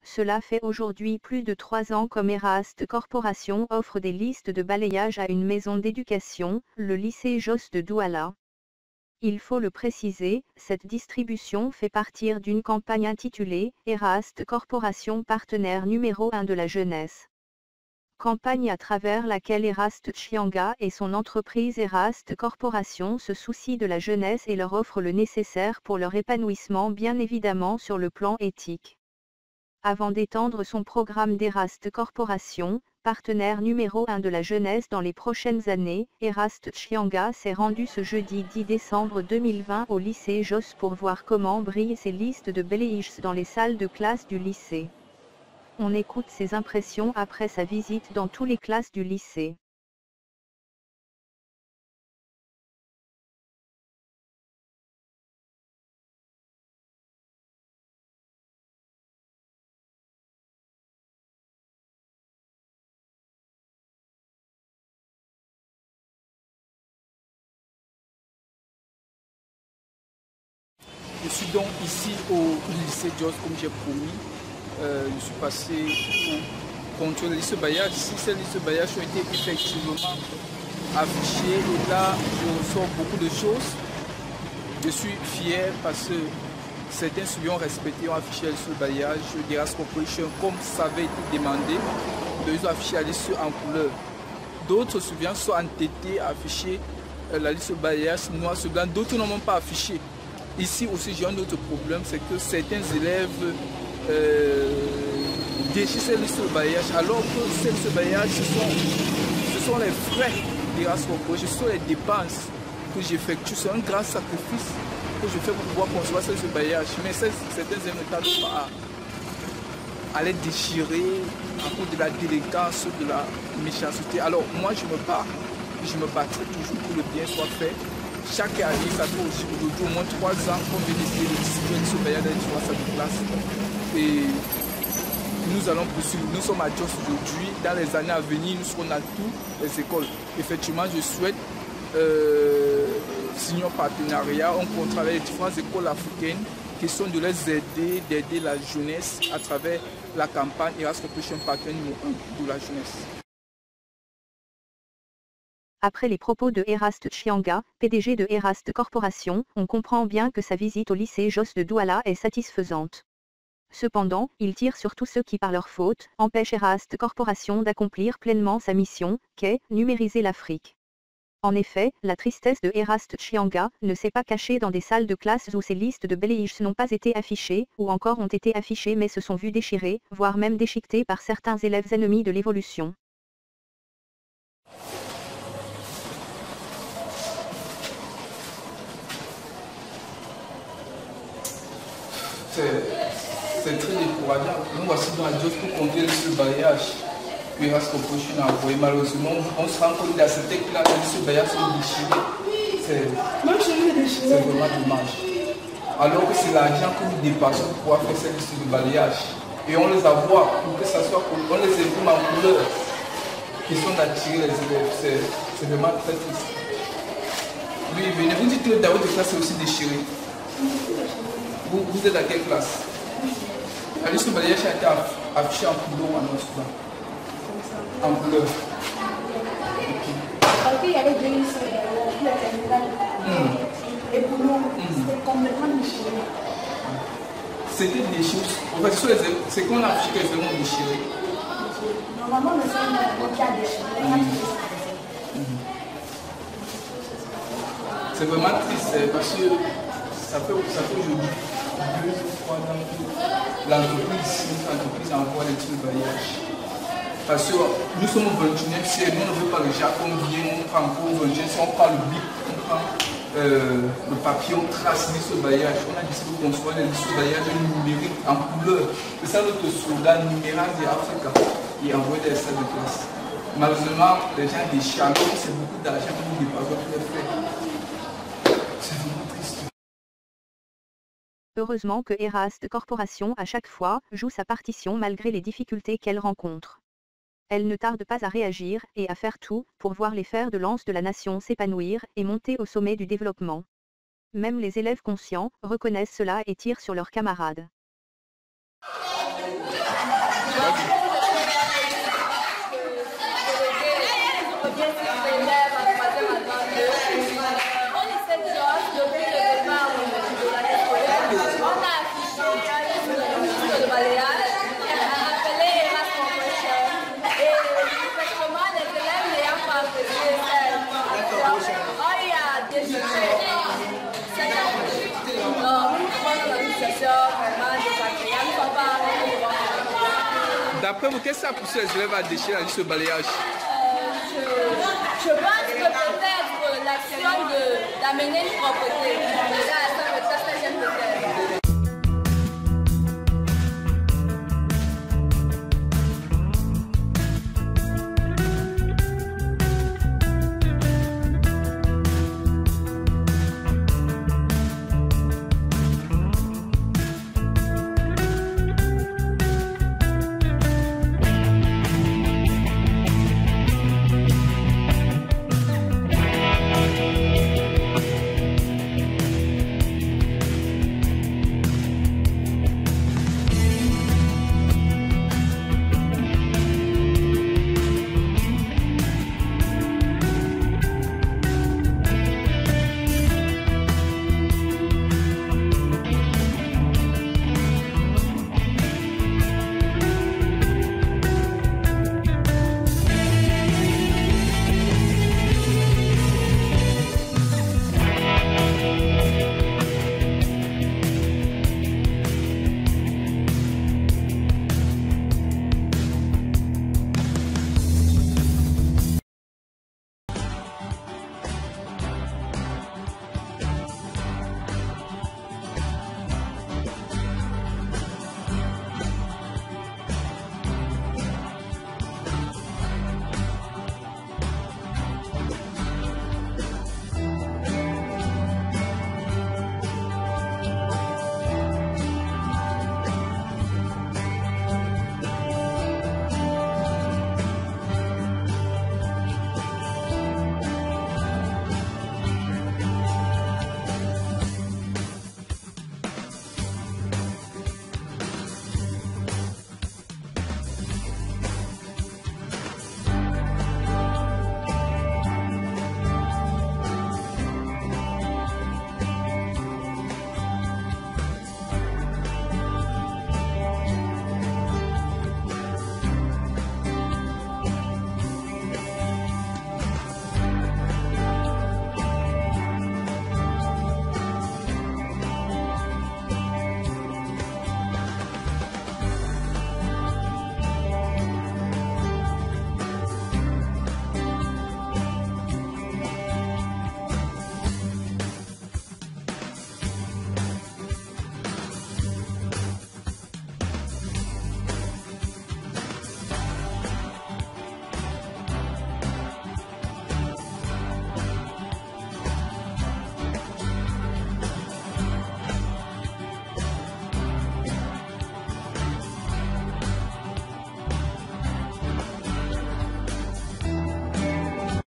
Cela fait aujourd'hui plus de 3 ans qu'Eraste Corporation offre des listes de balayage à une maison d'éducation, le lycée Jos de Douala. Il faut le préciser, cette distribution fait partie d'une campagne intitulée « Eraste Corporation partenaire numéro 1 de la jeunesse ». Campagne à travers laquelle Eraste Chianga et son entreprise Eraste Corporation se soucient de la jeunesse et leur offrent le nécessaire pour leur épanouissement, bien évidemment sur le plan éthique. Avant d'étendre son programme d'Eraste Corporation, partenaire numéro 1 de la jeunesse dans les prochaines années, Eraste Chianga s'est rendu ce jeudi 10 décembre 2020 au lycée Jos pour voir comment brillent ces listes de balayage dans les salles de classe du lycée. On écoute ses impressions après sa visite dans toutes les classes du lycée. Je suis donc ici au lycée Jos comme j'ai promis. Je suis passé pour contrôler les listes de bailliage. Ici, ces listes de bailliage ont été effectivement affichées et là, je ressors beaucoup de choses. Je suis fier parce que certains citoyens respectés ont affiché la liste de bailliage d'Eraste Corporation comme ça avait été demandé. Ils ont affiché la liste en couleur. D'autres citoyens sont entêtés à afficher la liste de bailliage noir sur blanc. D'autres n'ont même pas affiché. Ici aussi, j'ai un autre problème, c'est que certains élèves déchirent ces listes de bailliage, alors que ces listes de bailliage, ce sont les frais d'Eraste Corporation, ce sont les dépenses que j'effectue. C'est un grand sacrifice que je fais pour pouvoir concevoir ces listes de bailliage. Mais certains élèves ne tardent pas à les déchirer à cause de la délinquance, de la méchanceté. Alors moi, je me battrai toujours pour le bien soit fait. Chaque année, ça fait aussi aujourd'hui au moins 3 ans qu'on vient d'essayer de distribuer les surveillants dans les 3 salles de classe. Et nous allons poursuivre. Nous sommes à Jos aujourd'hui. Dans les années à venir, nous serons dans toutes les écoles. Effectivement, je souhaite signer un partenariat, un contrat avec les différentes écoles africaines, question de les aider, d'aider la jeunesse à travers la campagne Eraste Corporation partenaire numéro 1 de la jeunesse. Après les propos de Eraste Chianga, PDG de Eraste Corporation, on comprend bien que sa visite au lycée Jos de Douala est satisfaisante. Cependant, il tire sur tous ceux qui, par leur faute, empêchent Eraste Corporation d'accomplir pleinement sa mission, qu'est numériser l'Afrique. En effet, la tristesse de Eraste Chianga ne s'est pas cachée dans des salles de classe où ces listes de balayage n'ont pas été affichées, ou encore ont été affichées mais se sont vues déchirées, voire même déchiquetées par certains élèves ennemis de l'évolution. C'est très décourageant. Nous voici dans la Jos pour contrôler le bailliage que Eraste Corporation a envoyé. Malheureusement, on se rend compte dans certains classes que les bailliages sont déchirés. C'est vraiment dommage. Alors que c'est l'argent que nous dépassons pour pouvoir faire ces listes de balayage. Et on les avoir pour que ça soit, on les imprime en couleur. Question d'attirer les élèves. C'est vraiment très triste. Oui, venez, vous dites que dans votre classe est aussi déchiré. Vous êtes à quelle classe? La liste de balayage a été affichée en couleur ou en noir sur blanc? En couleur. Parce qu'il y avait deux listes pour les terminales. Et pour nous, c'était complètement déchiré. C'était déchiré. En fait, c'est qu'on a affiché que les élèves ont déchiré. Normalement, le seul qui a déchiré. C'est vraiment triste parce que ça fait aujourd'hui 2-3 ans que l'entreprise envoie les petits bailliages. Parce que nous sommes au 21e siècle, nous ne veut pas le jargon bien, on prend encore au 21e siècle, on prend le bic, on prend le papier, on trace les listes de bailliage. On a décidé de construire les listes de bailliage numériques en couleur. C'est ça notre slogan, numérage de Africa, et envoyer des salles de classe. Malheureusement, les gens déchirent, c'est beaucoup d'argent que nous dépassons pour les faire. C'est vraiment triste. Heureusement que Eraste Corporation à chaque fois joue sa partition malgré les difficultés qu'elle rencontre. Elle ne tarde pas à réagir et à faire tout pour voir les fers de lance de la nation s'épanouir et monter au sommet du développement. Même les élèves conscients reconnaissent cela et tirent sur leurs camarades. D'après vous, qu'est-ce que ça a poussé les élèves à déchirer ce balayage? Je pense que peut-être l'action d'amener une propreté.